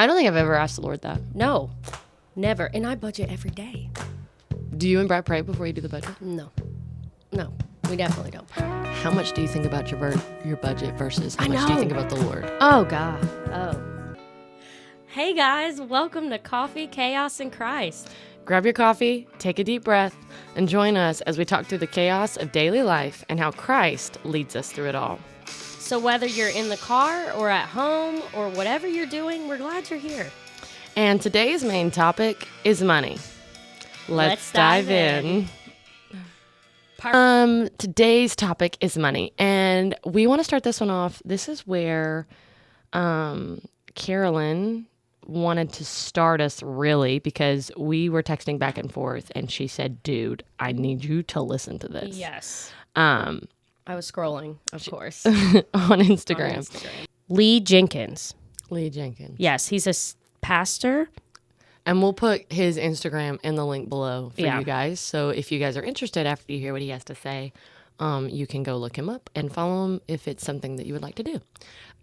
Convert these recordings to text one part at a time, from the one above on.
I don't think I've ever asked the Lord that. No, never. And I budget every day. Do you and Brad pray before you do the budget? No, we definitely don't. How much do you think about your budget versus how much do you think about the Lord? Oh, God. Oh. Hey, guys. Welcome to Coffee, Chaos, and Christ. Grab your coffee, take a deep breath, and join us as we talk through the chaos of daily life and how Christ leads us through it all. So whether you're in the car or at home or whatever you're doing, we're glad you're here. And today's main topic is money. Let's dive in. Today's topic is money, and we want to start this one off. This is where Carolyn wanted to start us, really, because we were texting back and forth, and she said, "Dude, I need you to listen to this." Yes. I was scrolling, of course, on Instagram. Allen Jenkins. Yes, he's a pastor. And we'll put his Instagram in the link below for you guys. So if you guys are interested after you hear what he has to say, you can go look him up and follow him if it's something that you would like to do.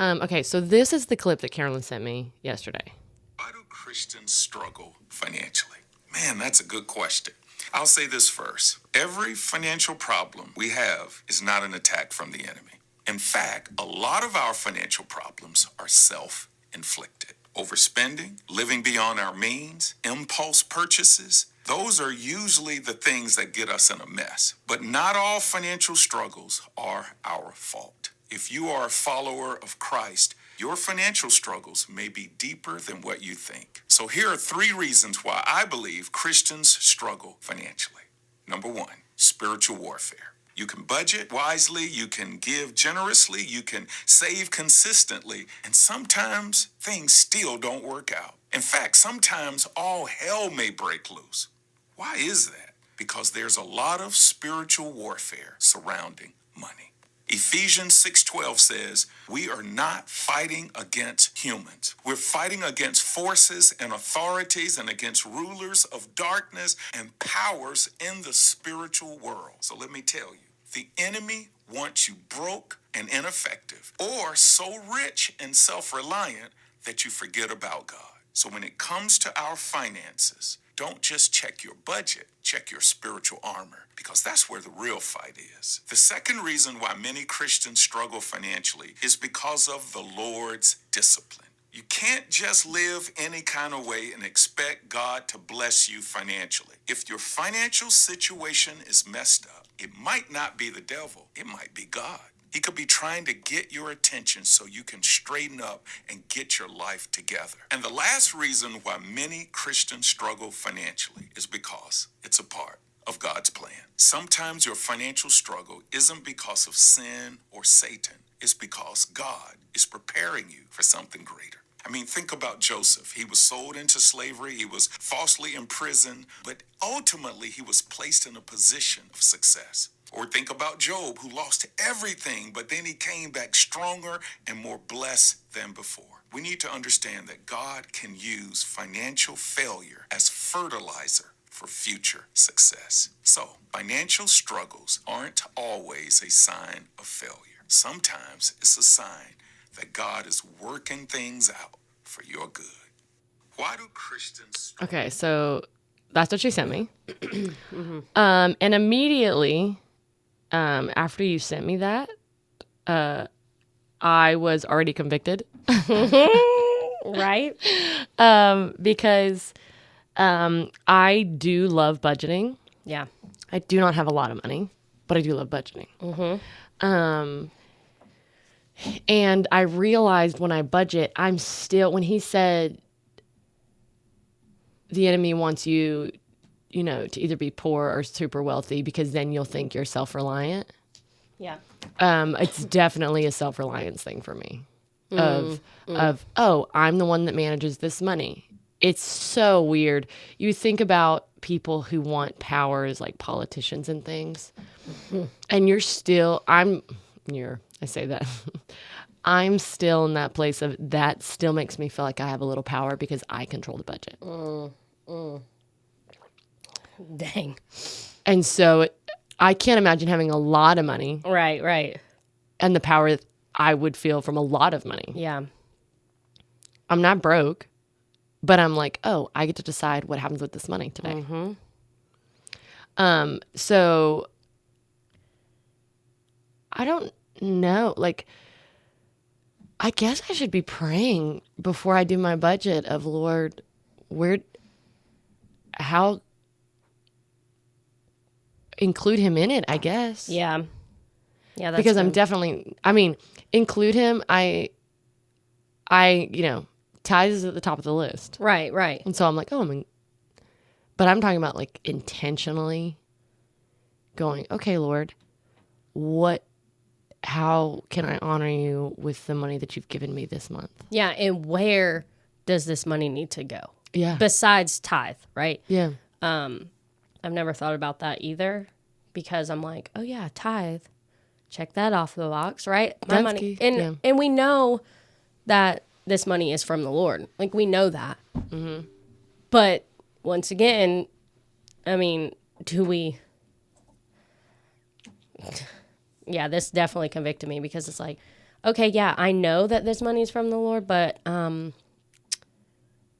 Okay, so this is the clip that Carolyn sent me yesterday. Why do Christians struggle financially? Man, that's a good question. I'll say this first. Every financial problem we have is not an attack from the enemy. In fact, a lot of our financial problems are self-inflicted. Overspending, living beyond our means, impulse purchases, those are usually the things that get us in a mess. But not all financial struggles are our fault. If you are a follower of Christ, your financial struggles may be deeper than what you think. So here are 3 reasons why I believe Christians struggle financially. Number 1, spiritual warfare. You can budget wisely, you can give generously, you can save consistently, and sometimes things still don't work out. In fact, sometimes all hell may break loose. Why is that? Because there's a lot of spiritual warfare surrounding money. Ephesians 6:12 says, we are not fighting against humans. We're fighting against forces and authorities and against rulers of darkness and powers in the spiritual world. So let me tell you, the enemy wants you broke and ineffective, or so rich and self-reliant that you forget about God. So when it comes to our finances, don't just check your budget, check your spiritual armor, because that's where the real fight is. The second reason why many Christians struggle financially is because of the Lord's discipline. You can't just live any kind of way and expect God to bless you financially. If your financial situation is messed up, it might not be the devil, it might be God. He could be trying to get your attention so you can straighten up and get your life together. And the last reason why many Christians struggle financially is because it's a part of God's plan. Sometimes your financial struggle isn't because of sin or Satan. It's because God is preparing you for something greater. I mean, think about Joseph. He was sold into slavery. He was falsely imprisoned, but ultimately he was placed in a position of success. Or think about Job, who lost everything, but then he came back stronger and more blessed than before. We need to understand that God can use financial failure as fertilizer for future success. So, financial struggles aren't always a sign of failure. Sometimes it's a sign that God is working things out for your good. Why do Christians struggle? Okay, so that's what she sent me. Mm-hmm. And immediately after you sent me that, I was already convicted. Right? Because I do love budgeting. Yeah. I do not have a lot of money, but I do love budgeting. Mm-hmm. And I realized when I budget, when he said the enemy wants you, to either be poor or super wealthy because then you'll think you're self-reliant. Yeah. It's definitely a self-reliance thing for me of, I'm the one that manages this money. It's so weird. You think about people who want powers like politicians and things, and I say that. I'm still in that place of that still makes me feel like I have a little power because I control the budget. Dang. And so I can't imagine having a lot of money. Right. And the power I would feel from a lot of money. Yeah. I'm not broke. But I'm like, oh, I get to decide what happens with this money today. So I don't know. Like, I guess I should be praying before I do my budget of, Lord, how include him in it, I guess. Yeah. Yeah, that's because good. I'm definitely, include him. I, tithes is at the top of the list. Right, right. And so I'm like, but I'm talking about like intentionally going, okay, Lord, how can I honor you with the money that you've given me this month? Yeah, and where does this money need to go? Yeah. Besides tithe, right? Yeah. I've never thought about that either because I'm like, oh yeah, tithe. Check that off the box, right? My That's money. key. And we know that this money is from the Lord. Like, we know that. Mm-hmm. But once again, do we... Yeah, this definitely convicted me because it's like, okay, yeah, I know that this money is from the Lord, but am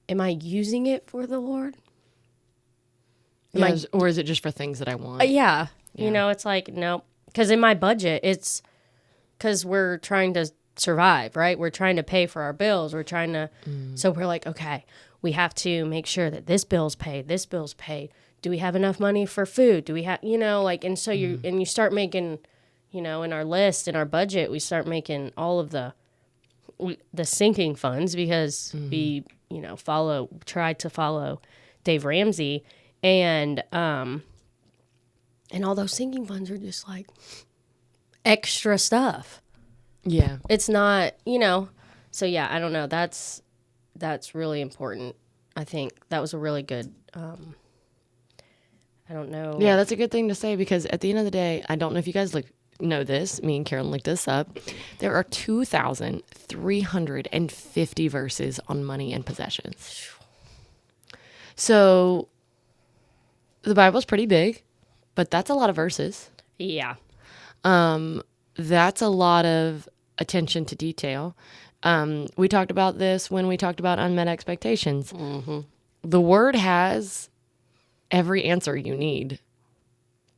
I using it for the Lord? Or is it just for things that I want? Yeah. It's like, nope. Because in my budget, it's because we're trying to survive, right? We're trying to pay for our bills. We're trying to, so we're like, okay, we have to make sure that this bill's paid, this bill's paid. Do we have enough money for food? Do we have, and so you start making, in our list, in our budget, we start making all of the sinking funds because we, tried to follow Dave Ramsey and all those sinking funds are just like extra stuff. Yeah. It's not, so yeah, I don't know. That's really important. I think that was a really good, I don't know. Yeah, that's a good thing to say because at the end of the day, I don't know if you guys know this. Me and Carolyn looked this up. There are 2,350 verses on money and possessions. So the Bible's pretty big, but that's a lot of verses. Yeah. That's a lot of attention to detail. We talked about this when we talked about unmet expectations. Mm-hmm. The Word has every answer you need.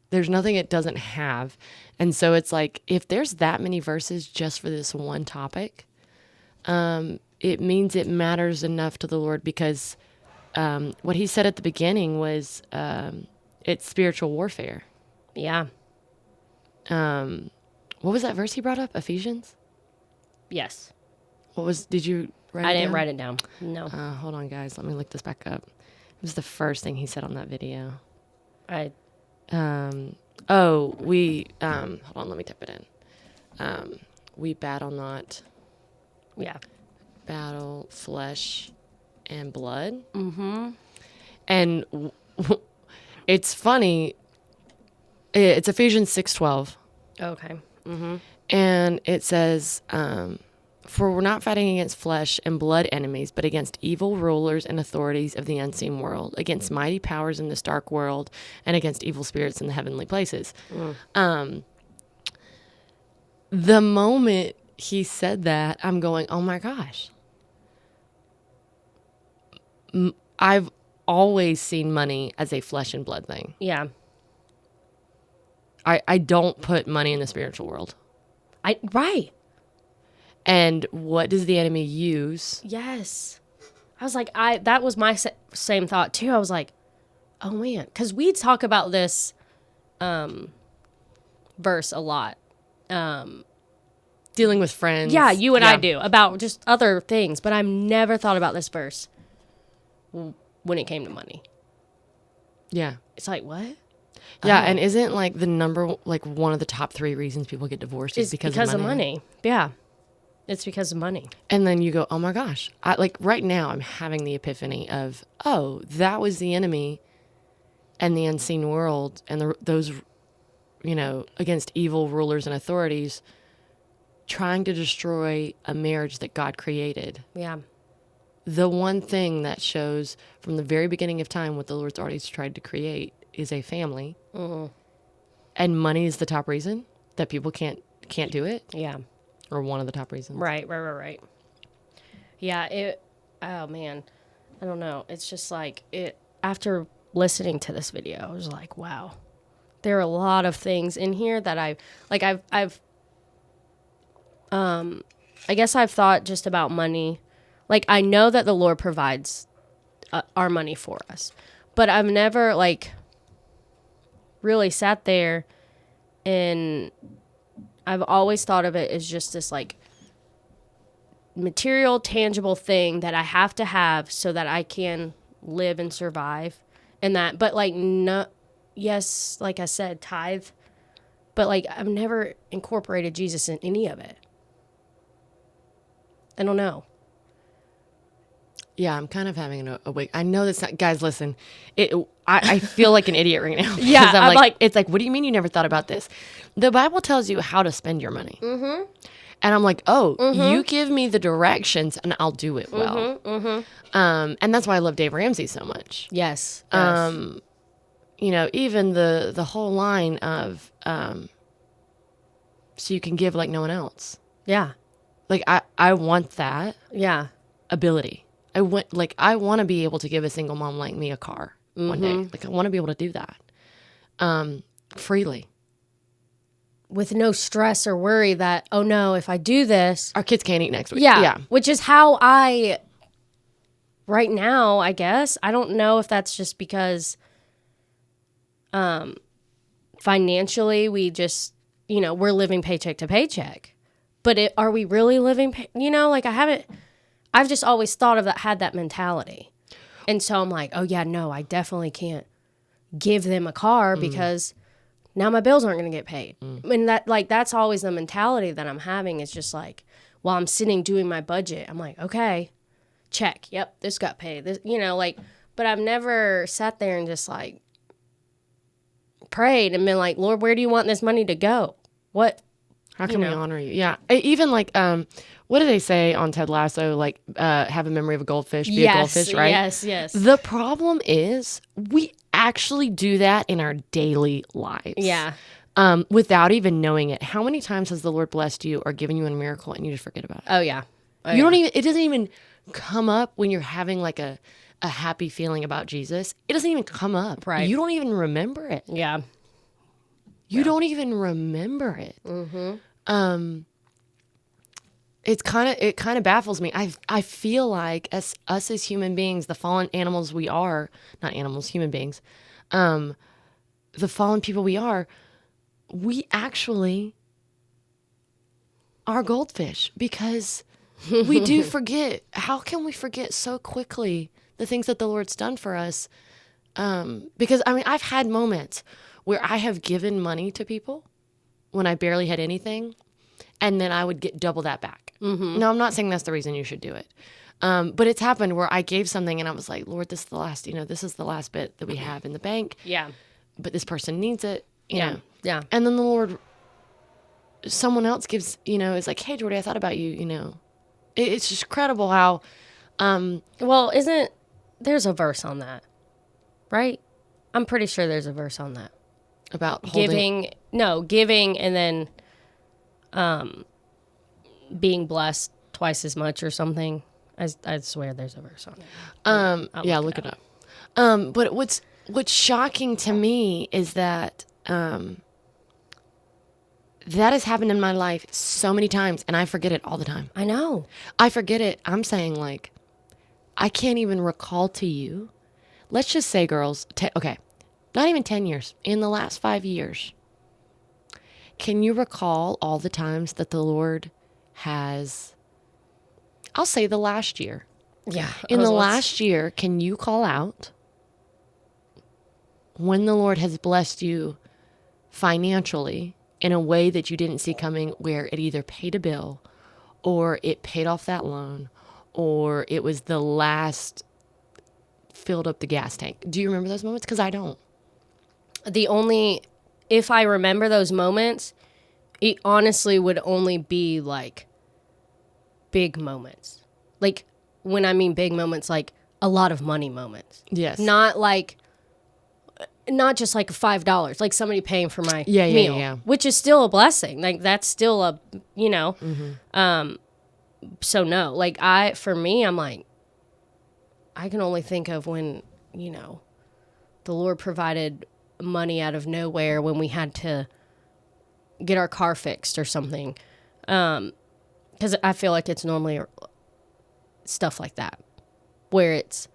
There's nothing it doesn't have. And so it's like, if there's that many verses just for this one topic, it means it matters enough to the Lord because what he said at the beginning was it's spiritual warfare. Yeah. What was that verse he brought up? Ephesians? Yes. Did you write it down? I didn't write it down. No. Hold on, guys. Let me look this back up. It was the first thing he said on that video. Hold on, let me type it in. We battle not. Yeah. Battle flesh and blood. Mm-hmm. And it's funny. It's Ephesians 6:12. Okay. Mm-hmm. And it says, for we're not fighting against flesh and blood enemies, but against evil rulers and authorities of the unseen world, against mighty powers in this dark world, and against evil spirits in the heavenly places. The moment he said that, I'm going, oh my gosh. I've always seen money as a flesh and blood thing. Yeah. I don't put money in the spiritual world. Right. And what does the enemy use? Yes. I was like, that was my same thought too. I was like, oh man. Because we talk about this verse a lot. Dealing with friends. Yeah, you and I do. About just other things. But I've never thought about this verse when it came to money. Yeah. It's like, what? Yeah, and isn't like the number, like one of the top 3 reasons people get divorced is because of money? Yeah. It's because of money. And then you go, oh my gosh. Right now I'm having the epiphany of, oh, that was the enemy and the unseen world and those, against evil rulers and authorities trying to destroy a marriage that God created. Yeah. The one thing that shows from the very beginning of time what the Lord's already tried to create is a family. Mm-hmm. And money is the top reason that people can't do it. Yeah. Or one of the top reasons. Right. Yeah. Oh man. I don't know. It's just like after listening to this video, I was like, wow, there are a lot of things in here that I guess I've thought just about money. Like, I know that the Lord provides our money for us, but I've never like really sat there, and I've always thought of it as just this like material, tangible thing that I have to have so that I can live and survive. And that, but like, no, yes, like I said, tithe, but like, I've never incorporated Jesus in any of it. I don't know. Yeah, I'm kind of having a wig. I know that's not, guys, listen, I feel like an idiot right now. Yeah, because I'm like, it's like, what do you mean you never thought about this? The Bible tells you how to spend your money. Mm-hmm. And I'm like, you give me the directions and I'll do it well. And that's why I love Dave Ramsey so much. Yes. You know, even the whole line of, so you can give like no one else. Yeah. Like, I want that ability. I want to be able to give a single mom like me a car one day. Like, I want to be able to do that freely. With no stress or worry that, oh no, if I do this, our kids can't eat next week. Yeah. Which is how right now, I guess. I don't know if that's just because financially we just, we're living paycheck to paycheck. But are we really living, like I've just always thought of that, had that mentality. And so I'm like, oh yeah, no, I definitely can't give them a car because now my bills aren't going to get paid. And that's always the mentality that I'm having, is just like, while I'm sitting doing my budget, I'm like, okay, check. Yep. This got paid. This, but I've never sat there and just like prayed and been like, Lord, where do you want this money to go? How can we honor you? Yeah. Even like, what do they say on Ted Lasso? Like, have a memory of a goldfish, be a goldfish, right? Yes. The problem is we actually do that in our daily lives. Yeah. Without even knowing it. How many times has the Lord blessed you or given you a miracle and you just forget about it? Oh yeah. It doesn't even come up when you're having like a happy feeling about Jesus. It doesn't even come up. Right. You don't even remember it. Yeah. You don't even remember it. It kind of baffles me. I feel like us as human beings, the fallen animals we are, not animals, human beings, the fallen people we actually are goldfish, because we do forget. How can we forget so quickly the things that the Lord's done for us? Because I've had moments where I have given money to people when I barely had anything, and then I would get double that back. Now, I'm not saying that's the reason you should do it. But it's happened where I gave something and I was like, Lord, this is the last bit that we have in the bank. Yeah. But this person needs it. You know? Yeah. And then the Lord, someone else gives, is like, hey, Jordy, I thought about you, It's just incredible how. Well, there's a verse on that, right? I'm pretty sure there's a verse on that. About giving and then being blessed twice as much or something. I swear there's a verse on it. Look it up. But what's shocking to me is that that has happened in my life so many times, and I forget it all the time. I know. I forget it. I'm saying, like, I can't even recall to you. Let's just say, girls, not even 10 years, in the last 5 years, can you recall all the times that the Lord has, I'll say the last year. Yeah. In the last year, can you call out when the Lord has blessed you financially in a way that you didn't see coming, where it either paid a bill or it paid off that loan or it was the last filled up the gas tank? Do you remember those moments? Because I don't. If I remember those moments, it honestly would only be like big moments. Like, when I mean big moments, like a lot of money moments. Yes. Not just like $5, like somebody paying for my meal, yeah. Which is still a blessing. Like, that's still a, so no, like for me, I'm like, I can only think of when, the Lord provided money out of nowhere when we had to get our car fixed or something. Because I feel like it's normally stuff like that where it's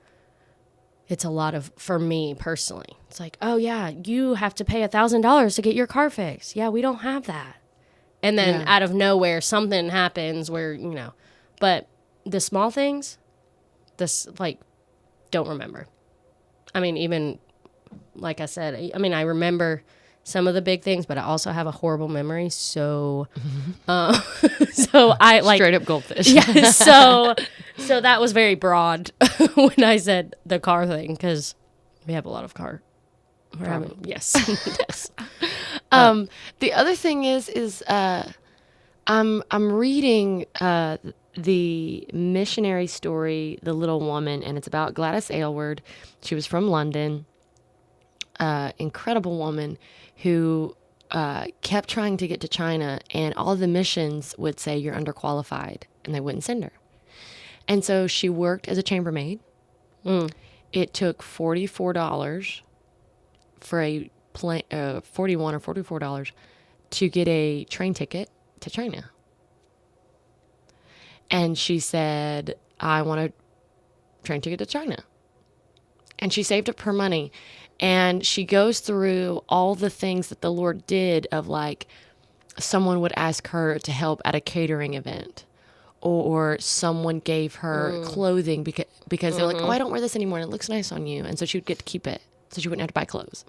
a lot of, for me personally, it's like, oh yeah, you have to pay $1,000 to get your car fixed. Yeah, we don't have that. And then out of nowhere, something happens where, but the small things, don't remember. I mean, even like I said, I remember some of the big things, but I also have a horrible memory. So, so I like straight up goldfish. Yeah. So that was very broad when I said the car thing, because we have a lot of car. Yes. Yes. The other thing is I'm reading the missionary story, The Little Woman, and it's about Gladys Aylward. She was from London, incredible woman who kept trying to get to China, and all the missions would say you're underqualified, and they wouldn't send her. And so she worked as a chambermaid. It took $44 for a plane, $41 or $44 to get a train ticket to China. And she said, I want a train ticket to China. And she saved up her money. And she goes through all the things that the Lord did, of like, someone would ask her to help at a catering event, or someone gave her clothing because they're like, oh, I don't wear this anymore, and it looks nice on you. And so she would get to keep it, so she wouldn't have to buy clothes.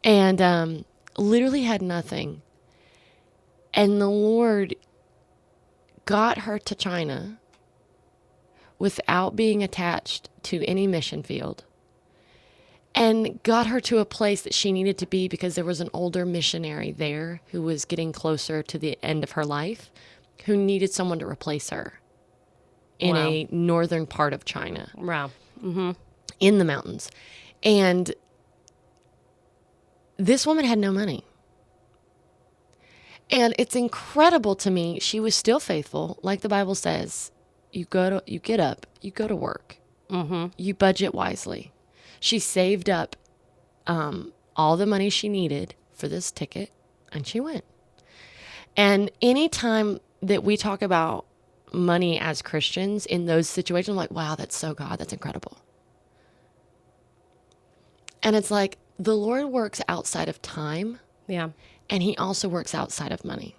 And literally had nothing. And the Lord got her to China without being attached to any mission field, and got her to a place that she needed to be, because there was an older missionary there who was getting closer to the end of her life, who needed someone to replace her in a northern part of China. Wow. In the mountains. And this woman had no money. And it's incredible to me. She was still faithful. Like the Bible says, you get up, you go to work, you budget wisely. She saved up all the money she needed for this ticket, and she went. And anytime that we talk about money as Christians in those situations, I'm like, wow, that's so God, that's incredible. And it's like, the Lord works outside of time. Yeah. And he also works outside of money.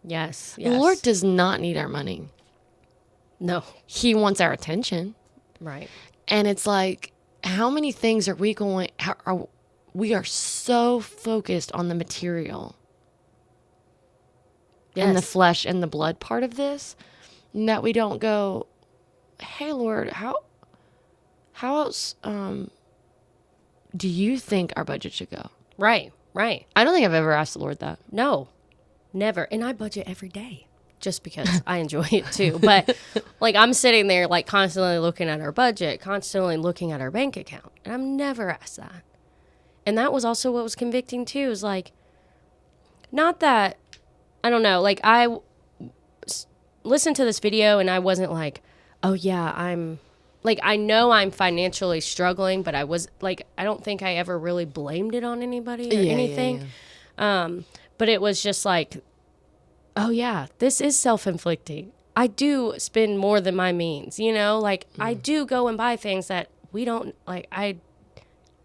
Yes. The Lord does not need our money. No. He wants our attention. Right. And it's like, how many things are we going, we are so focused on the material and the flesh and the blood part of this, that we don't go, hey, Lord, how else do you think our budget should go? Right. Right. I don't think I've ever asked the Lord that. No, never. And I budget every day just because I enjoy it too. But like, I'm sitting there like constantly looking at our budget, constantly looking at our bank account. And I'm never asked that. And that was also what was convicting too, is like, not that, I don't know, like I listened to this video and I wasn't like, oh yeah, I know I'm financially struggling, but I was like, I don't think I ever really blamed it on anybody or anything. Yeah. But it was just like, oh yeah, this is self-inflicting. I do spend more than my means, like I do go and buy things that we don't like. I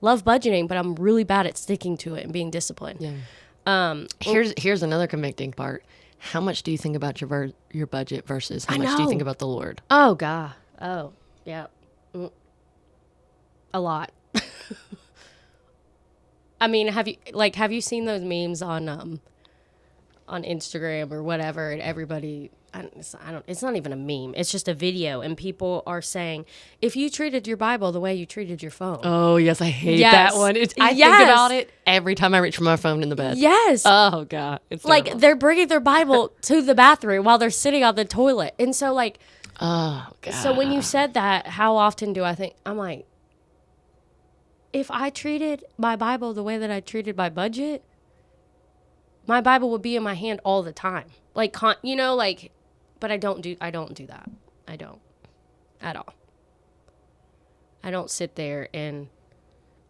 love budgeting, but I'm really bad at sticking to it and being disciplined. Yeah. Here's another convicting part. How much do you think about your budget versus how much do you think about the Lord? Oh God. Oh. Yeah. A lot. I mean, have you seen those memes on Instagram or whatever, and everybody, it's not even a meme. It's just a video, and people are saying, if you treated your Bible the way you treated your phone. Oh, yes, I hate that one. I think about it every time I reach for my phone in the bed. Yes. Oh, God. It's like terrible. They're bringing their Bible to the bathroom while they're sitting on the toilet. And so like, oh, God. So when you said that, how often do I think, I'm like, if I treated my Bible the way that I treated my budget, my Bible would be in my hand all the time. Like, but I don't do that. I don't at all. I don't sit there and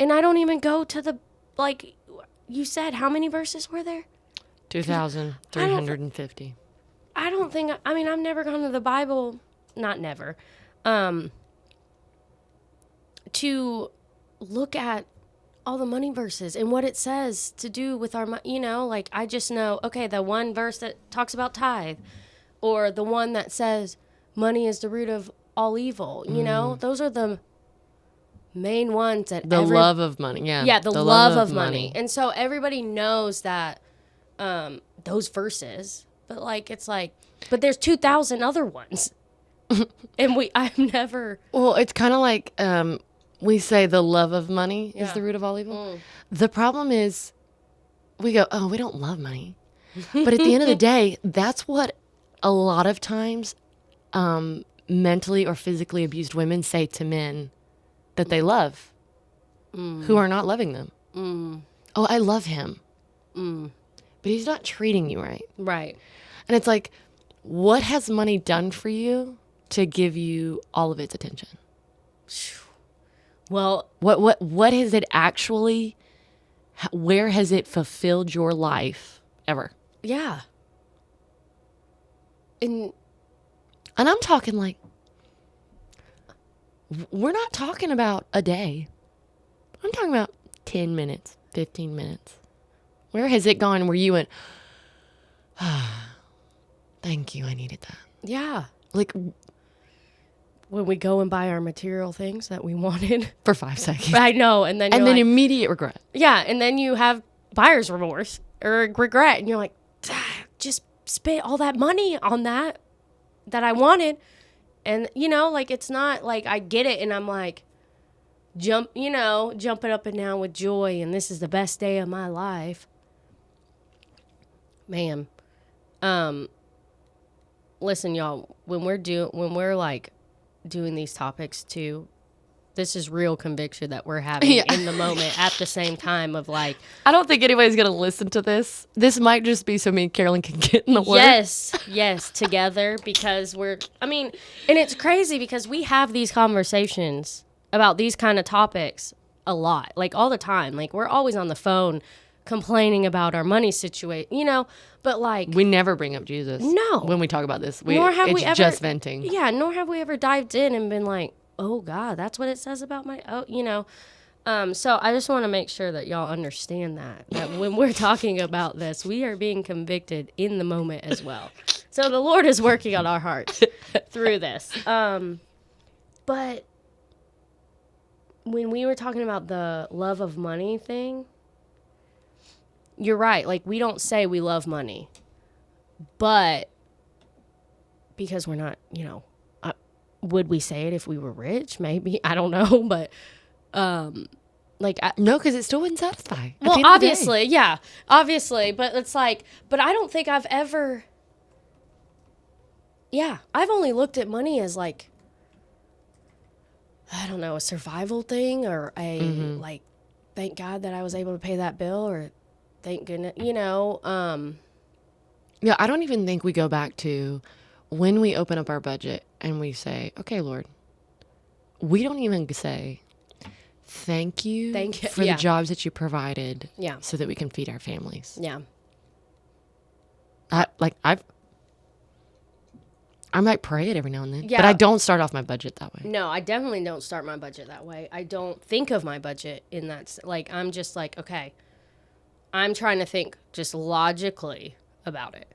I don't even go to the, like you said, how many verses were there? 2,350. I don't think, I mean, I've never gone to the Bible, not never, to look at all the money verses and what it says to do with our money. You know, like I just know, okay, the one verse that talks about tithe, or the one that says money is the root of all evil. You know, those are the main ones that the love of money. Yeah, the love of money. And so everybody knows that those verses, but like it's like, but there's 2,000 other ones. And I've never. Well, it's kind of like we say the love of money is the root of all evil. The problem is we go, oh, we don't love money. But at the end of the day, that's what a lot of times mentally or physically abused women say to men that they love who are not loving them. Oh, I love him. But he's not treating you right. Right. And it's like, what has money done for you to give you all of its attention? Well, what has it actually, where has it fulfilled your life ever? Yeah. And I'm talking like, we're not talking about a day. I'm talking about 10 minutes, 15 minutes. Where has it gone where you went, thank you, I needed that. Yeah. Like, when we go and buy our material things that we wanted. For 5 seconds. I know. And then immediate regret. Yeah. And then you have buyer's remorse or regret. And you're like, just spent all that money on that I wanted. And, you know, like, it's not like I get it. And I'm like, jumping up and down with joy. And this is the best day of my life. Man. Listen, y'all, when we're like doing these topics too, this is real conviction that we're having in the moment at the same time of like, I don't think anybody's going to listen to this. This might just be so me and Carolyn can get in the word. Yes, together, because and it's crazy because we have these conversations about these kind of topics a lot, like all the time. Like we're always on the phone complaining about our money situation, you know, but like we never bring up Jesus. No. When we talk about this, it's just venting. Yeah, nor have we ever dived in and been like, oh God, that's what it says about you know. So I just want to make sure that y'all understand that when we're talking about this, we are being convicted in the moment as well. So the Lord is working on our hearts through this. But when we were talking about the love of money thing, you're right. Like, we don't say we love money, but because we're not, you know, would we say it if we were rich? Maybe. I don't know. But, no, because it still wouldn't satisfy. Well, obviously. Yeah, obviously. But it's like, but I don't think I've ever, I've only looked at money as like, I don't know, a survival thing or like, thank God that I was able to pay that bill, or thank goodness, you know. Yeah, I don't even think we go back to when we open up our budget and we say, okay, Lord, we don't even say, thank you for the jobs that you provided so that we can feed our families. Yeah. I might pray it every now and then, but I don't start off my budget that way. No, I definitely don't start my budget that way. I don't think of my budget in that, like, I'm just like, okay, I'm trying to think just logically about it.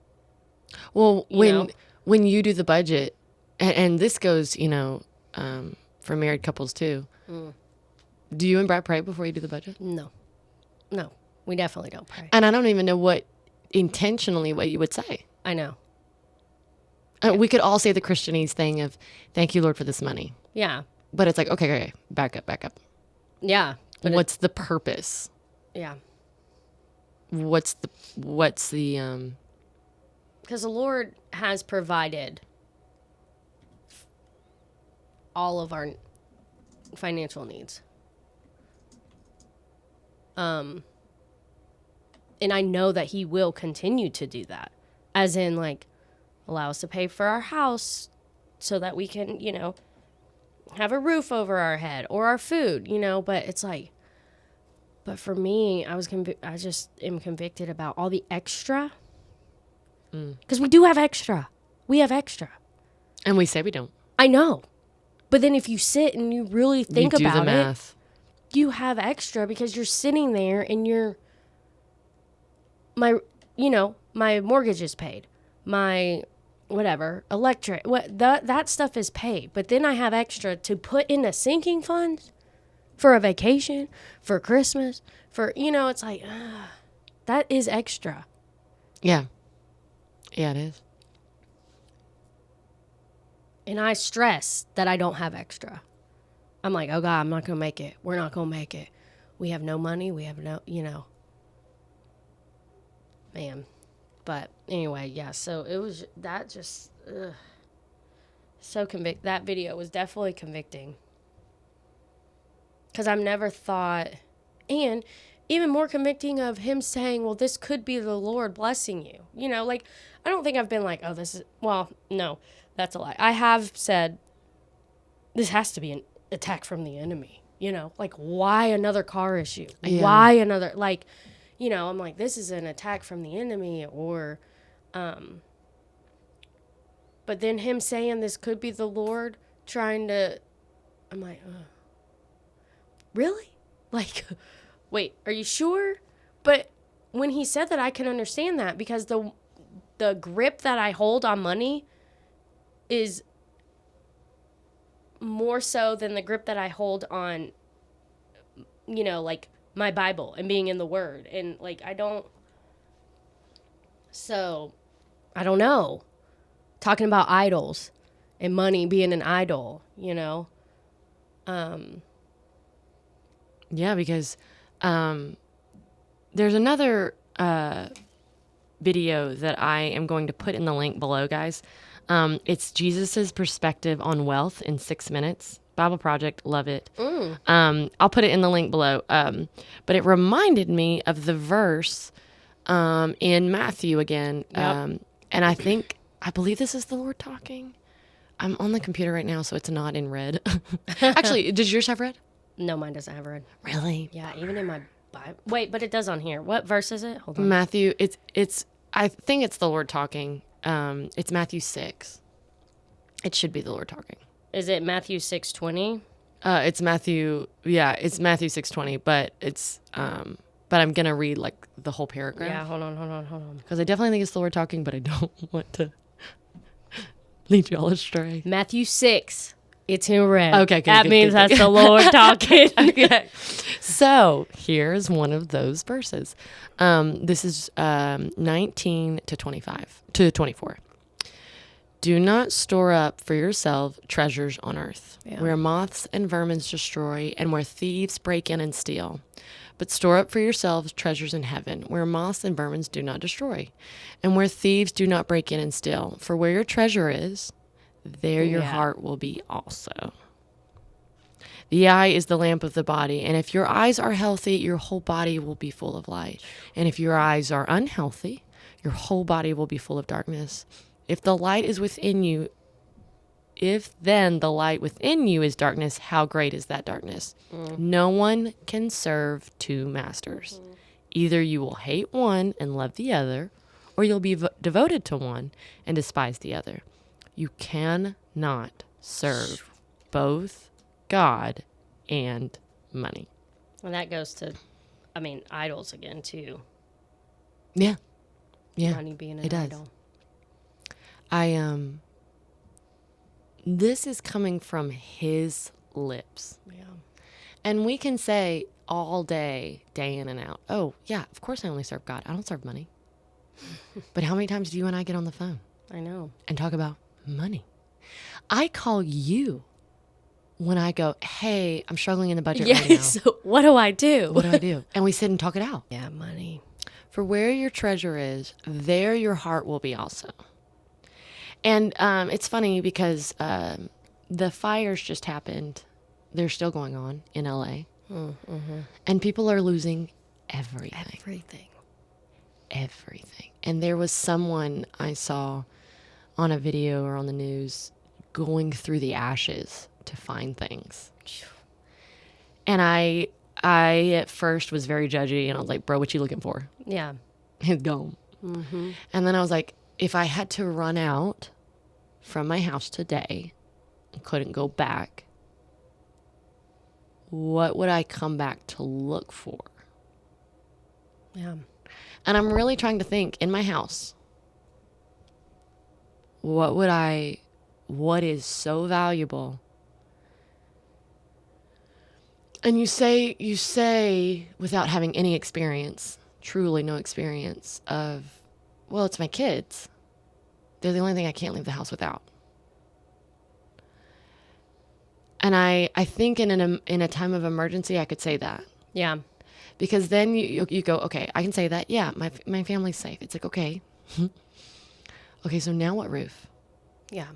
Well, when you do the budget, and this goes, you know, for married couples too, do you and Brad pray before you do the budget? No, we definitely don't pray. And I don't even know what you would say. I know. We could all say the Christianese thing of, thank you, Lord, for this money. Yeah. But it's like, okay, back up. Yeah. What's the purpose? Yeah. What's the because the Lord has provided all of our financial needs. And I know that he will continue to do that, as in like allow us to pay for our house so that we can, you know, have a roof over our head or our food, you know, but it's like, but for me, I just am convicted about all the extra. Because we do have extra. We have extra. And we say we don't. I know. But then if you sit and you really think You do the about math. it, you have extra because you're sitting there and my mortgage is paid. My whatever, electric, that stuff is paid. But then I have extra to put in a sinking fund for a vacation, for Christmas, it's like, that is extra. Yeah. Yeah, it is. And I stress that I don't have extra. I'm like, oh God, I'm not going to make it. We're not going to make it. We have no money. We have no, man. But anyway, yeah, so it was, that just, so that video was definitely convicting. Because I've never thought, and even more convicting of him saying, well, this could be the Lord blessing you. I don't think I've been like, oh, no, that's a lie. I have said, this has to be an attack from the enemy. Why another car issue? Yeah. Why another, I'm like, this is an attack from the enemy or, but then him saying this could be the Lord trying to, I'm like, really? Wait, are you sure? But when he said that, I can understand that because the grip that I hold on money is more so than the grip that I hold on, my Bible and being in the Word. And, I don't know. Talking about idols and money being an idol, Yeah, because there's another video that I am going to put in the link below, guys. It's Jesus's perspective on wealth in 6 minutes. Bible Project, love it. I'll put it in the link below. But it reminded me of the verse in Matthew again. Yep. And I believe this is the Lord talking. I'm on the computer right now, so it's not in red. Actually, does yours have red? No, mine doesn't have red. Really? Yeah, even in my Bible. Wait, but it does on here. What verse is it? Hold on. Matthew, it's I think it's the Lord talking. It's Matthew 6. It should be the Lord talking. Is it Matthew 6:20? It's Matthew 6:20, but it's but I'm gonna read the whole paragraph. Yeah, hold on. Because I definitely think it's the Lord talking, but I don't want to lead you all astray. Matthew 6. It's in red. Okay, good, that good, means good, that's good. the Lord talking. Okay. So here's one of those verses. This is 19 to 24. Do not store up for yourself treasures on earth, where moths and vermin destroy, and where thieves break in and steal. But store up for yourselves treasures in heaven, where moths and vermin do not destroy, and where thieves do not break in and steal. For where your treasure is, there your heart will be also. The eye is the lamp of the body, and if your eyes are healthy, your whole body will be full of light. And if your eyes are unhealthy, your whole body will be full of darkness. If then the light within you is darkness, how great is that darkness? No one can serve two masters. Either you will hate one and love the other, or you'll be devoted to one and despise the other. You cannot serve both God and money. And that goes to, idols again, too. Yeah. Yeah. Money being an it does. idol. This is coming from his lips. Yeah. And we can say all day, day in and out, oh, yeah, of course I only serve God. I don't serve money. But how many times do you and I get on the phone? I know. And talk about money? I call you when I go, hey, I'm struggling in the budget right now. So what do I do? What do I do? And we sit and talk it out. Yeah, money. For where your treasure is, there your heart will be also. And it's funny because the fires just happened. They're still going on in LA. Mm-hmm. And people are losing everything. And there was someone I saw on a video or on the news going through the ashes to find things. And I at first was very judgy, and I was like, bro, what you looking for? Yeah. It's gone. Mm-hmm. And then I was like, if I had to run out from my house today and couldn't go back, what would I come back to look for? Yeah. And I'm really trying to think in my house, what is so valuable? And you say without having any experience, truly no experience of, well, it's my kids. They're the only thing I can't leave the house without. And I think in a time of emergency, I could say that. Yeah. Because then you go, okay, I can say that. Yeah, my family's safe. It's like, okay. Okay, so now what roof? Yeah.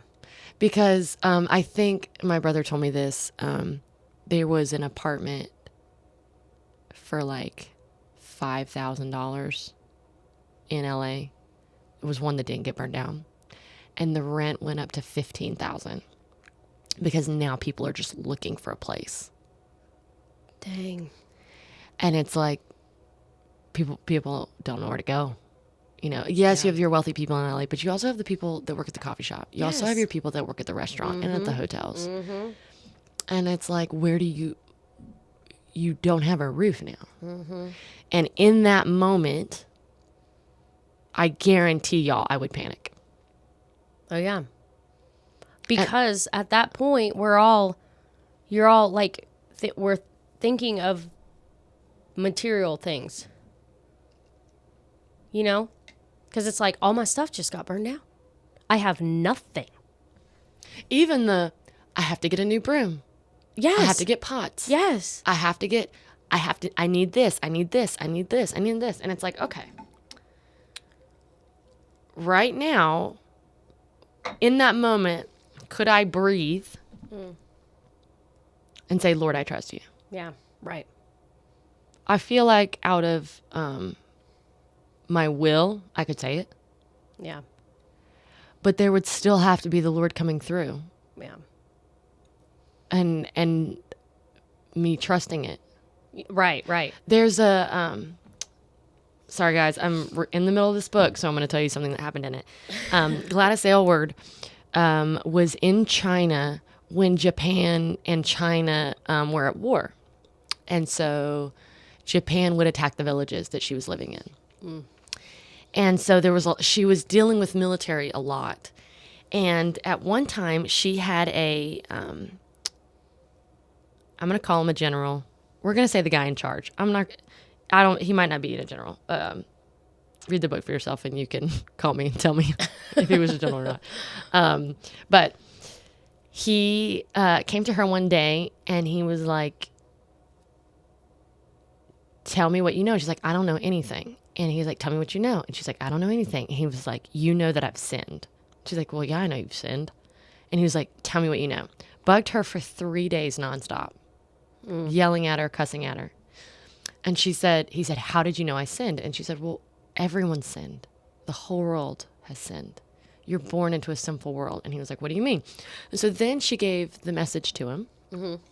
Because I think my brother told me this. There was an apartment for like $5,000 in LA. It was one that didn't get burned down. And the rent went up to $15,000 because now people are just looking for a place. Dang. And it's like people don't know where to go. You know, yes, you have your wealthy people in LA, but you also have the people that work at the coffee shop. You also have your people that work at the restaurant and at the hotels. Mm-hmm. And it's like, where do you don't have a roof now. Mm-hmm. And in that moment, I guarantee y'all I would panic. Oh, yeah. Because at that point, you're all like, we're thinking of material things. You know? Because it's like, all my stuff just got burned down. I have nothing. Even I have to get a new broom. Yes. I have to get pots. Yes. I need this. I need this. I need this. I need this. And it's like, okay. Right now, in that moment, could I breathe and say, Lord, I trust you? Yeah. Right. I feel like out of my will, I could say it. Yeah. But there would still have to be the Lord coming through. Yeah. And me trusting it. Right. There's a sorry guys, I'm in the middle of this book, so I'm going to tell you something that happened in it. Gladys Aylward was in China when Japan and China were at war, and so Japan would attack the villages that she was living in. And so she was dealing with military a lot, and at one time she had a I'm going to call him a general. We're going to say the guy in charge. He might not be a general. Read the book for yourself and you can call me and tell me if he was a general or not. But he came to her one day and he was like, tell me what you know. She's like, I don't know anything. And he's like, tell me what you know. And she's like, I don't know anything. And he was like, you know that I've sinned. She's like, well, yeah, I know you've sinned. And he was like, tell me what you know. Bugged her for 3 days nonstop. Yelling at her, cussing at her. And he said, how did you know I sinned? And she said, well, everyone sinned. The whole world has sinned. You're born into a sinful world. And he was like, what do you mean? And so then she gave the message to him. Mm-hmm.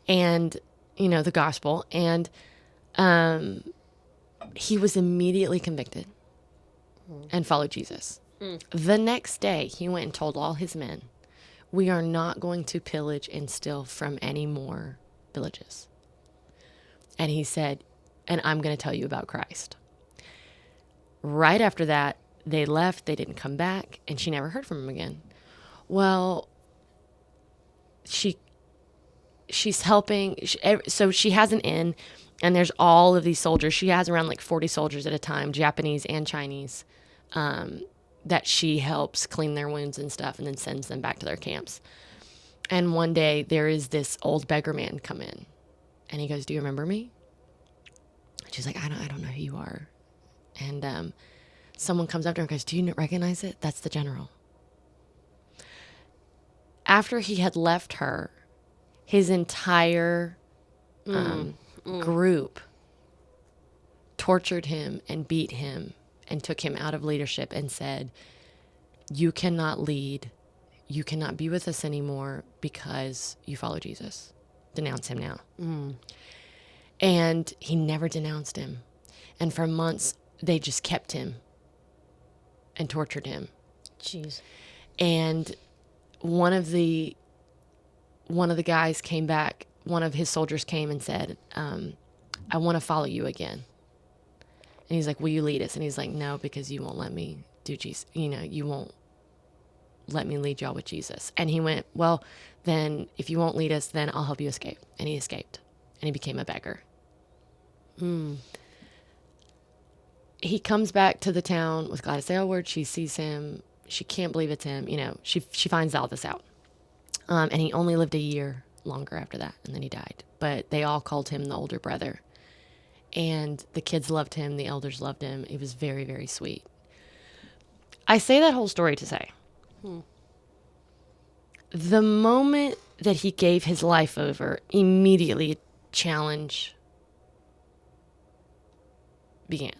And, the gospel. And he was immediately convicted and followed Jesus. The next day, he went and told all his men, we are not going to pillage and steal from any more villages. And he said, and I'm going to tell you about Christ. Right after that, they left, they didn't come back, and she never heard from him again. Well, she's helping, so she has an inn, and there's all of these soldiers. She has around like 40 soldiers at a time, Japanese and Chinese, that she helps clean their wounds and stuff and then sends them back to their camps. And one day there is this old beggar man come in and he goes, do you remember me? And she's like, I don't know who you are. And someone comes up to her and goes, do you recognize it? That's the general. After he had left her, his entire group tortured him and beat him and took him out of leadership and said, you cannot lead you cannot be with us anymore because you follow Jesus. Denounce him now. And he never denounced him. And for months, they just kept him and tortured him. Jeez. And one of the guys came back, one of his soldiers came and said, I want to follow you again. And he's like, will you lead us? And he's like, no, because you won't let me do Jesus. You know, you won't let me lead y'all with Jesus. And he went, well, then if you won't lead us, then I'll help you escape. And he escaped. And he became a beggar. He comes back to the town with Gladys Aylward. She sees him. She can't believe it's him. You know, she finds all this out. And he only lived a year longer after that, and then he died. But they all called him the older brother. And the kids loved him. The elders loved him. It was very, very sweet. I say that whole story to say, the moment that he gave his life over, immediately a challenge began.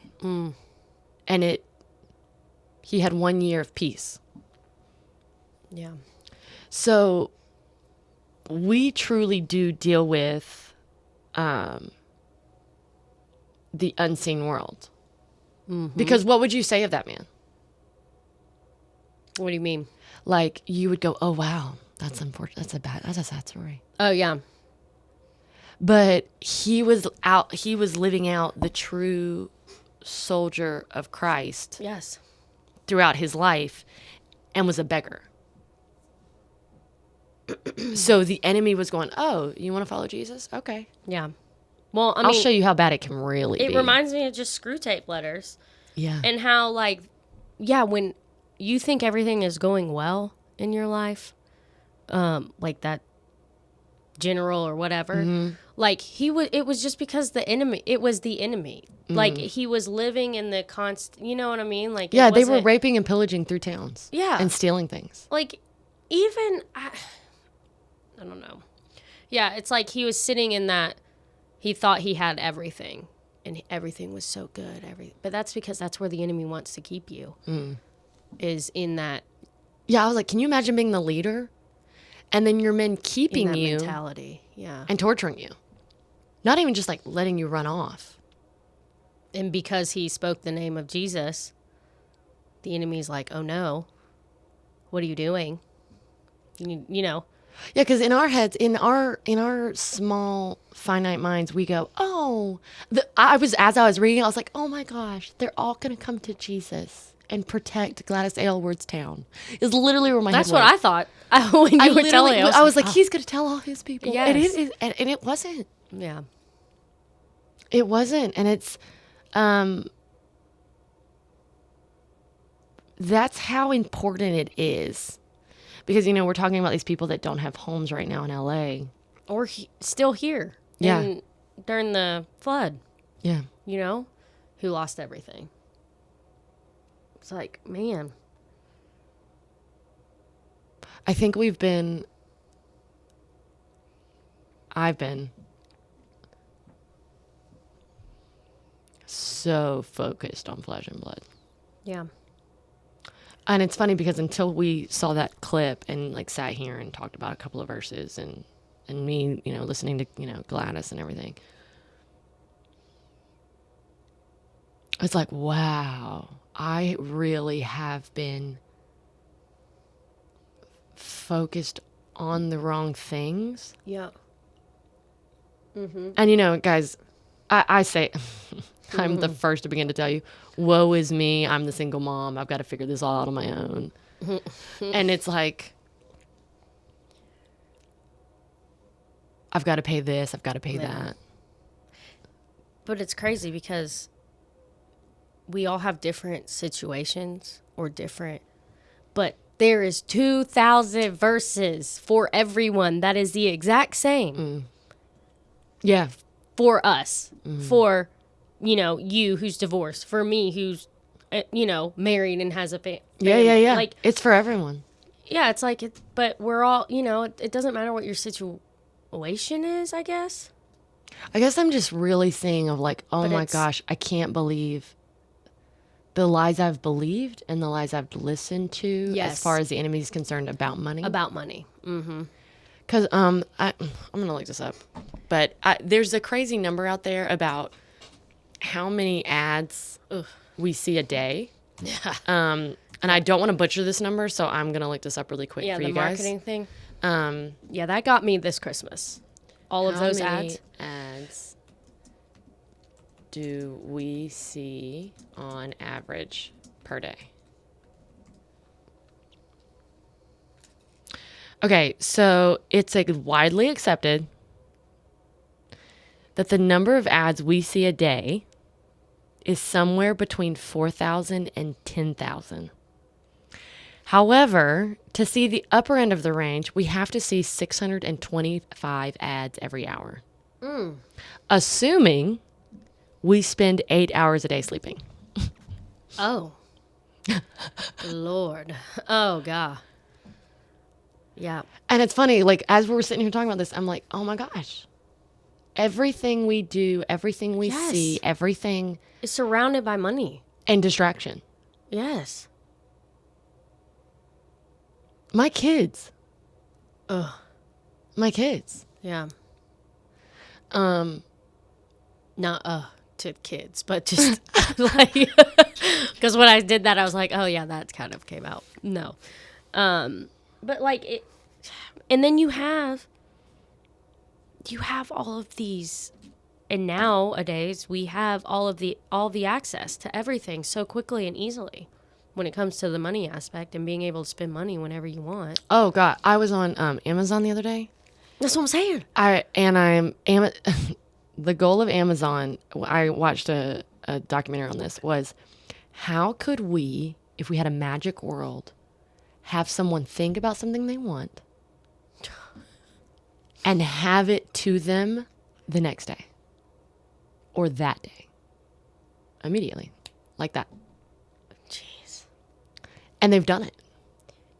And he had 1 year of peace. Yeah. So we truly do deal with the unseen world. Because what would you say of that man? What do you mean? Like, you would go, oh, wow, that's unfortunate. That's a sad story. Oh, yeah. But he was living out the true soldier of Christ. Yes. Throughout his life, and was a beggar. So the enemy was going, oh, you want to follow Jesus? Okay. Yeah. Well, I'll show you how bad it can really be. It reminds me of just screw tape letters. Yeah. And how, like, yeah, when you think everything is going well in your life, like that general or whatever, like it was just because it was the enemy. Like, he was living in the constant, you know what I mean? Like, yeah, they were raping and pillaging through towns. Yeah. And stealing things. Like, even, I don't know. Yeah, it's like he was sitting in that, he thought he had everything, and everything was so good. But that's because that's where the enemy wants to keep you, is in that. Yeah, I was like, can you imagine being the leader? And then your men keeping in that you. mentality, yeah. And torturing you. Not even just like letting you run off. And because he spoke the name of Jesus, the enemy's like, oh no, what are you doing? You know. Yeah, because in our heads, in our small, finite minds, we go, oh, as I was reading, I was like, oh my gosh, they're all going to come to Jesus and protect Gladys Aylward's town. Is literally where my That's head went. That's what I thought when you were telling me. I was like, he's going to tell all his people. Yes. And it wasn't. Yeah. It wasn't. And it's, that's how important it is. Because, you know, we're talking about these people that don't have homes right now in LA. Or still here. Yeah. During the flood. Yeah. You know? Who lost everything. It's like, man. I think I've been so focused on flesh and blood. Yeah. And it's funny because until we saw that clip and like sat here and talked about a couple of verses and me, you know, listening to, you know, Gladys and everything, it's like, wow, I really have been focused on the wrong things. Yeah. And, you know, guys, I say, I'm the first to begin to tell you, woe is me. I'm the single mom. I've got to figure this all out on my own. And it's like, I've got to pay this. I've got to pay that. But it's crazy because we all have different situations but there is 2,000 verses for everyone that is the exact same. Yeah. For us, for, you know, you who's divorced, for me who's, you know, married and has a family. Yeah. Like, it's for everyone. Yeah, it's like, but we're all, you know, it doesn't matter what your situation is, I guess. I guess I'm just really seeing of like, oh my gosh, I can't believe the lies I've believed and the lies I've listened to Yes. as far as the enemy is concerned about money. About money. Mm-hmm. Because I'm going to look this up. But there's a crazy number out there about how many ads we see a day. Yeah. And I don't want to butcher this number, so I'm going to look this up really quick for you guys. Yeah, the marketing thing. Yeah, that got me this Christmas. All of those ads. Ads do we see on average per day? Okay, so it's widely accepted that the number of ads we see a day is somewhere between 4,000 and 10,000. However, to see the upper end of the range, we have to see 625 ads every hour. Assuming we spend 8 hours a day sleeping. Oh. Lord. Oh, God. Yeah. And it's funny, like, as we were sitting here talking about this, I'm like, oh my gosh. Everything we do, everything we see, everything. It's surrounded by money. And distraction. Yes. My kids. Ugh. My kids. Yeah. Not to kids, but just like, because when I did that, I was like, oh yeah, that kind of came out. No. But like it, and then you have all of these, and nowadays we have all the access to everything so quickly and easily when it comes to the money aspect and being able to spend money whenever you want. Oh God, I was on Amazon the other day. That's what I'm saying. The goal of Amazon, I watched a documentary on this, was how could we, if we had a magic world, have someone think about something they want and have it to them the next day or that day immediately, like that. Jeez. And they've done it.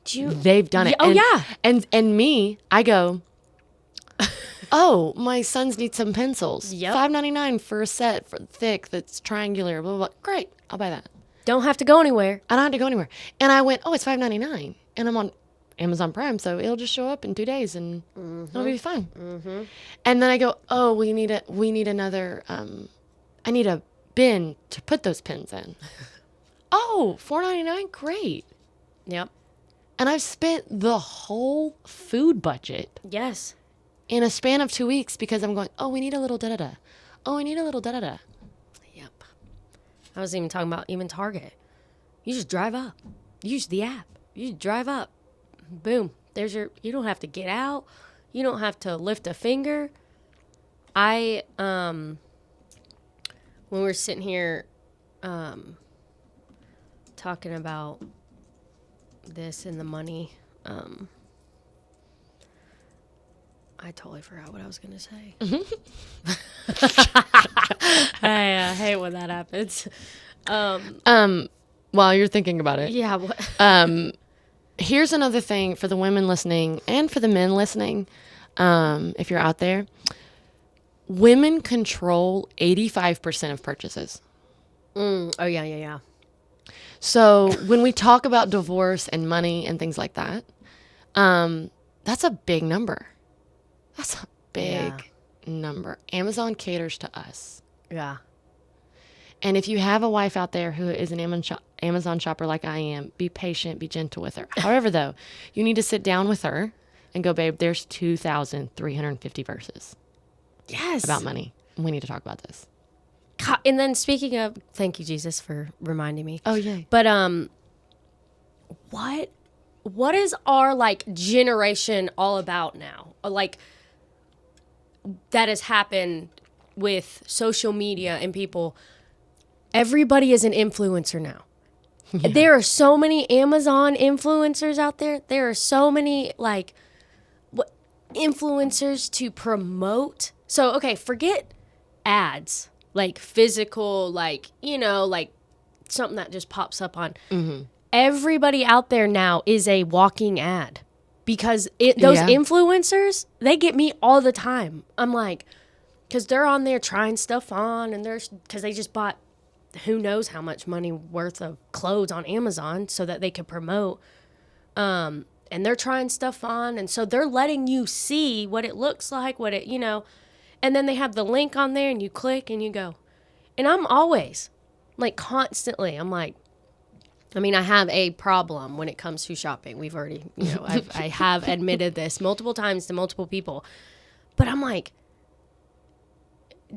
They've done it. Oh, yeah. And me, I go, oh, my sons need some pencils. Yep. $5.99 for a set for thick that's triangular, blah, blah, blah. Great. I'll buy that. Don't have to go anywhere. I don't have to go anywhere. And I went, oh, it's $5.99. And I'm on Amazon Prime, so it'll just show up in 2 days and it'll be fine. Mm-hmm. And then I go, oh, we need another, I need a bin to put those pins in. Oh, $4.99? Great. Yep. And I've spent the whole food budget. Yes. In a span of 2 weeks because I'm going, oh, we need a little da-da-da. Oh, we need a little da-da-da. Yep. I was even talking about even Target. You just drive up. Use the app. You just drive up. Boom. You don't have to get out. You don't have to lift a finger. When we're sitting here talking about this and the money, I totally forgot what I was going to say. I hate when that happens. While you're thinking about it. Yeah. What? Here's another thing for the women listening and for the men listening. If you're out there, women control 85% of purchases. Oh, yeah. So when we talk about divorce and money and things like that, that's a big number. That's a big number. Amazon caters to us. Yeah. And if you have a wife out there who is an Amazon shopper like I am, be patient, be gentle with her. However, though, you need to sit down with her and go, babe, there's 2,350 verses. Yes. About money. We need to talk about this. And then speaking of, thank you, Jesus, for reminding me. Oh, yay. But what is our like generation all about now? Like that has happened with social media and people. Everybody is an influencer now. Yeah. There are so many Amazon influencers out there. There are so many like influencers to promote. So, okay, forget ads, like physical, like, like something that just pops up on. Mm-hmm. Everybody out there now is a walking ad because those influencers, they get me all the time. I'm like, because they're on there trying stuff on and because they just bought who knows how much money worth of clothes on Amazon so that they could promote. And they're trying stuff on. And so they're letting you see what it looks like, what it, and then they have the link on there and you click and you go. And I'm always like constantly, I'm like, I have a problem when it comes to shopping. We've already, I have admitted this multiple times to multiple people. But I'm like,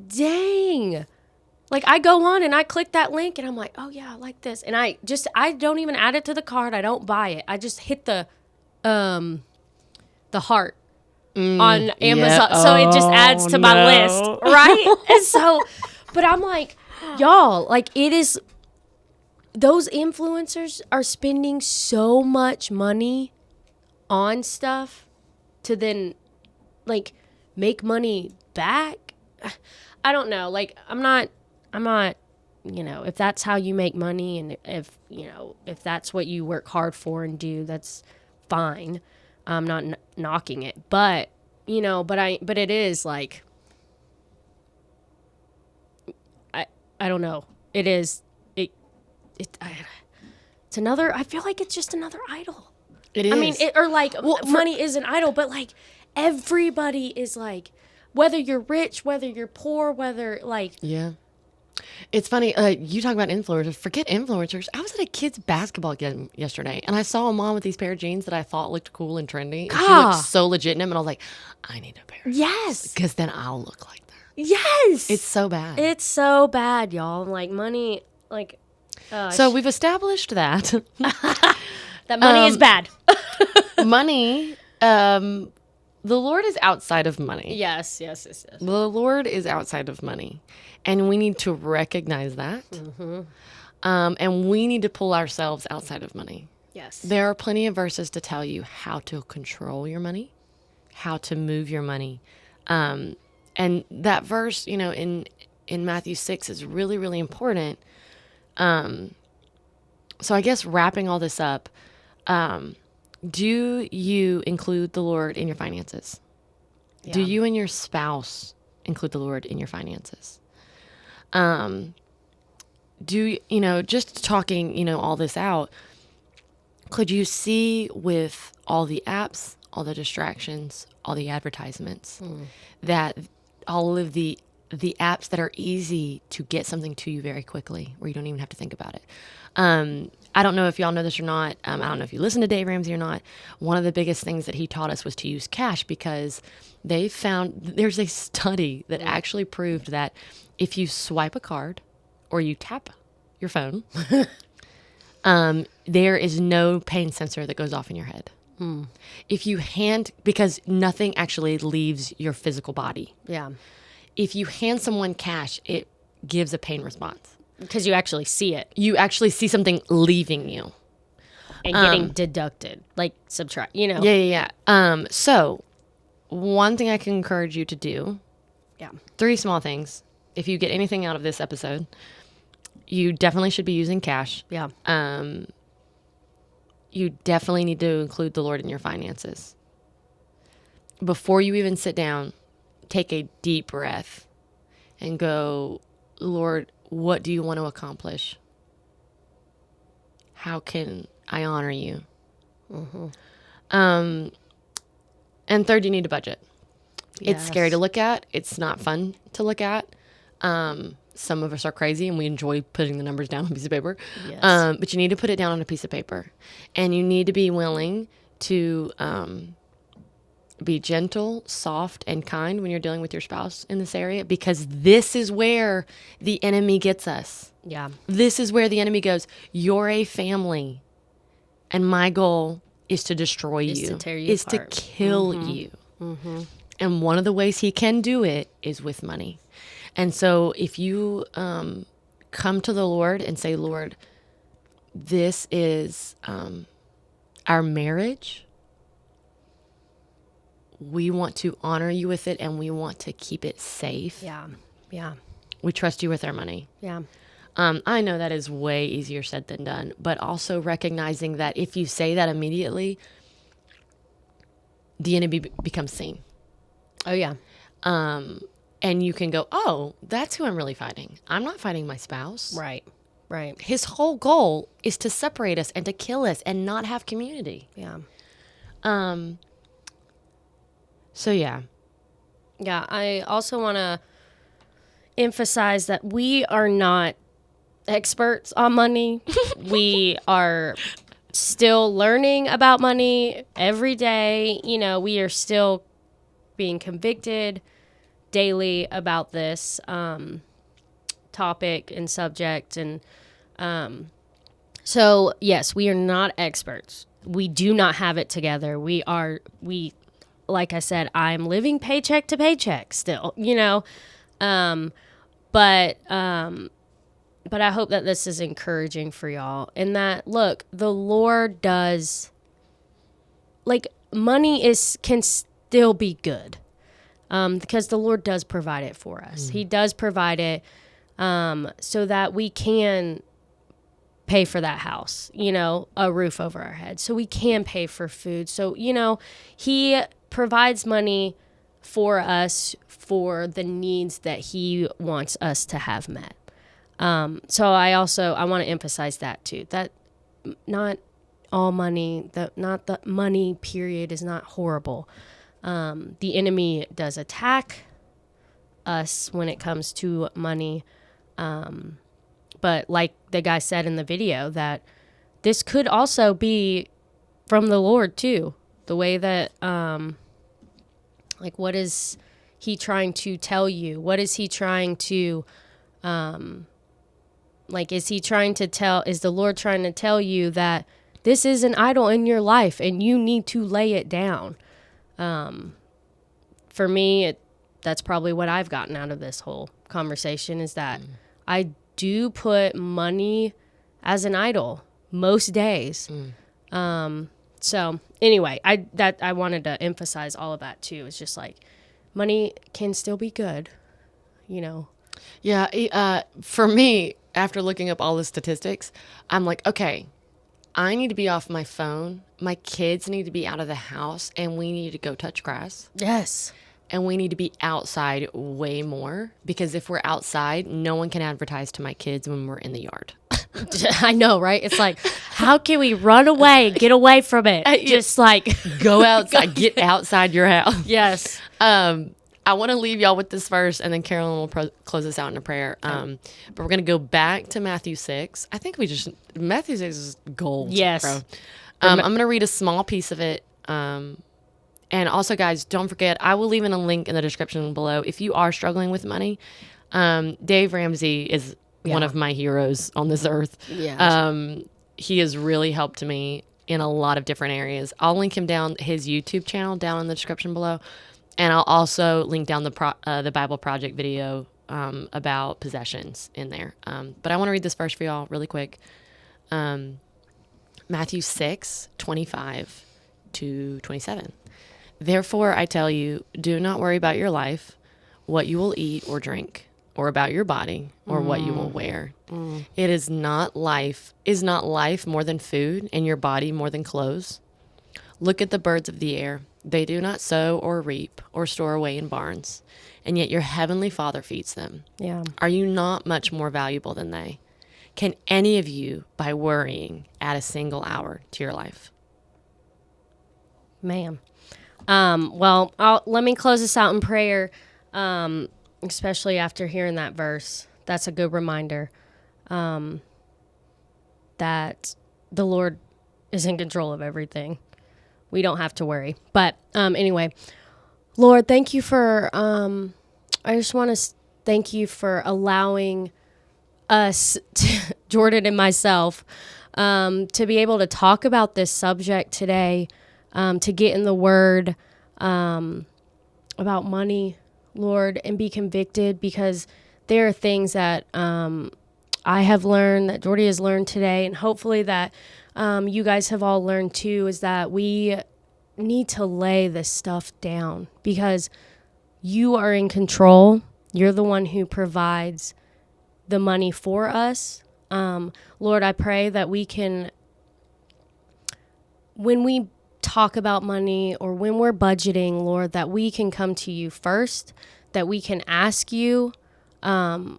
dang. Like, I go on and I click that link and I'm like, oh, yeah, I like this. And I don't even add it to the cart. I don't buy it. I just hit the heart on Amazon. Yeah. So it just adds to my list, right? And so, but I'm like, y'all, like, it is... Those influencers are spending so much money on stuff to then, like, make money back. I don't know. Like, I'm not, if that's how you make money and if that's what you work hard for and do, that's fine. I'm not knocking it. But, but it is like, I don't know. It is. It's another, I feel like it's just another idol. It is. Money is an idol, but like everybody is like, whether you're rich, whether you're poor, whether like. Yeah. It's funny. You talk about influencers. Forget influencers. I was at a kid's basketball game yesterday and I saw a mom with these pair of jeans that I thought looked cool and trendy. And she looked so legit in them. And I was like, I need a pair. Yes. Because then I'll look like that. Yes. It's so bad. It's so bad, y'all. Like money, like. So we've established that that money is bad. Money, the Lord is outside of money. Yes. The Lord is outside of money, and we need to recognize that. Mm-hmm. And we need to pull ourselves outside of money. Yes, there are plenty of verses to tell you how to control your money, how to move your money, and that verse, in Matthew 6 is really, really important. So I guess wrapping all this up, do you include the Lord in your finances? Yeah. Do you and your spouse include the Lord in your finances? Just talking, all this out, could you see with all the apps, all the distractions, all the advertisements, that all of the apps that are easy to get something to you very quickly, where you don't even have to think about it. I don't know if y'all know this or not. I don't know if you listen to Dave Ramsey or not. One of the biggest things that he taught us was to use cash, because they found there's a study that actually proved that if you swipe a card or you tap your phone, there is no pain sensor that goes off in your head. If you because nothing actually leaves your physical body. Yeah. If you hand someone cash, it gives a pain response. Because you actually see it. You actually see something leaving you. And getting deducted. Like, subtract, Yeah. So, one thing I can encourage you to do. Yeah. 3 small things. If you get anything out of this episode, you definitely should be using cash. Yeah. You definitely need to include the Lord in your finances. Before you even sit down, take a deep breath and go, Lord, what do you want to accomplish? How can I honor you? Mm-hmm. And third, you need a budget. Yes. It's scary to look at. It's not fun to look at. Some of us are crazy and we enjoy putting the numbers down on a piece of paper. Yes. But you need to put it down on a piece of paper. And you need to be willing to be gentle, soft, and kind when you're dealing with your spouse in this area, because this is where the enemy gets us. Yeah. This is where the enemy goes, you're a family, and my goal is to destroy you. To tear you apart. To kill you. Mm-hmm. And one of the ways he can do it is with money. And so if you come to the Lord and say, Lord, this is our marriage. We want to honor you with it, and we want to keep it safe. Yeah. We trust you with our money. Yeah. I know that is way easier said than done, but also recognizing that if you say that immediately, the enemy becomes seen. Oh, yeah. And you can go, oh, that's who I'm really fighting. I'm not fighting my spouse. Right. Right. His whole goal is to separate us and to kill us and not have community. Yeah. So, yeah. Yeah. I also want to emphasize that we are not experts on money. We are still learning about money every day. You know, we are still being convicted daily about this topic and subject. And so, yes, we are not experts. We do not have it together. Like I said, I'm living paycheck to paycheck still, you know. But I hope that this is encouraging for y'all, and that, look, the Lord does, like, money can still be good, because the Lord does provide it for us. He does provide it, so that we can pay for that house, you know, a roof over our head, so we can pay for food. So, you know, He provides money for us for the needs that He wants us to have met. So I want to emphasize that too, that not all money, not the money period is not horrible. The enemy does attack us when it comes to money. But like the guy said in the video, that this could also be from the Lord too. The way that, like, what is He trying to tell you? What is He trying to, like, is the Lord trying to tell you that this is an idol in your life and you need to lay it down? For me, that's probably what I've gotten out of this whole conversation, is that I do put money as an idol most days. So anyway, I wanted to emphasize all of that too. It's just like, money can still be good, you know? Yeah. For me, after looking up all the statistics, I'm like, okay, I need to be off my phone. My kids need to be out of the house, and we need to go touch grass. Yes. And we need to be outside way more, because if we're outside, no one can advertise to my kids when we're in the yard. I know, right? It's like, how can we run away, get away from it? Just like go outside, get outside your house. Yes. I want to leave y'all with this verse, and then Carolyn will close us out in a prayer. But we're going to go back to Matthew 6. I think Matthew 6 is gold. Yes. Bro. I'm going to read a small piece of it. And also, guys, don't forget, I will leave in a link in the description below. If you are struggling with money, Dave Ramsey is one of my heroes on this earth. Yeah. He has really helped me in a lot of different areas. I'll link him down, his YouTube channel down in the description below. And I'll also link down the Bible Project video about possessions in there. But I want to read this verse for y'all really quick. Matthew 6:25-27. Therefore, I tell you, do not worry about your life, what you will eat or drink, or about your body, or what you will wear. It is not life more than food, and your body more than clothes? Look at the birds of the air. They do not sow or reap or store away in barns, and yet your heavenly Father feeds them. Yeah. Are you not much more valuable than they? Can any of you, by worrying, add a single hour to your life? Man. Well, let me close this out in prayer, especially after hearing that verse. That's a good reminder that the Lord is in control of everything. We don't have to worry. But anyway, Lord, thank you for, I just want to thank you for allowing us, Jordan and myself, to be able to talk about this subject today, to get in the Word about money, Lord, and be convicted, because there are things that I have learned, that Jordy has learned today, and hopefully that you guys have all learned too, is that we need to lay this stuff down, because you are in control. You're the one who provides the money for us. Lord, I pray that we can, when we talk about money or when we're budgeting, Lord, that we can come to you first, that we can ask you, Lord,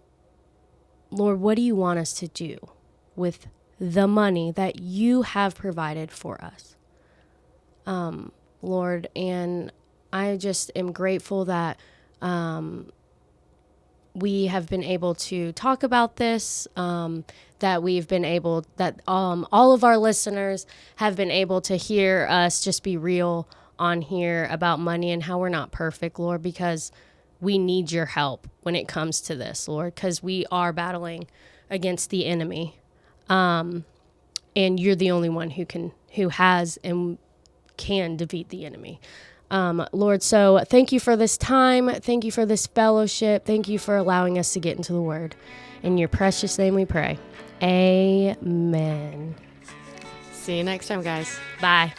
what do you want us to do with the money that you have provided for us? Lord, and I just am grateful that we have been able to talk about this, that we've been able, that all of our listeners have been able to hear us just be real on here about money and how we're not perfect, Lord, because we need your help when it comes to this, Lord, because we are battling against the enemy. And you're the only one who has and can defeat the enemy. Lord, so thank you for this time. Thank you for this fellowship. Thank you for allowing us to get into the word. In your precious name we pray. Amen. See you next time, guys. Bye.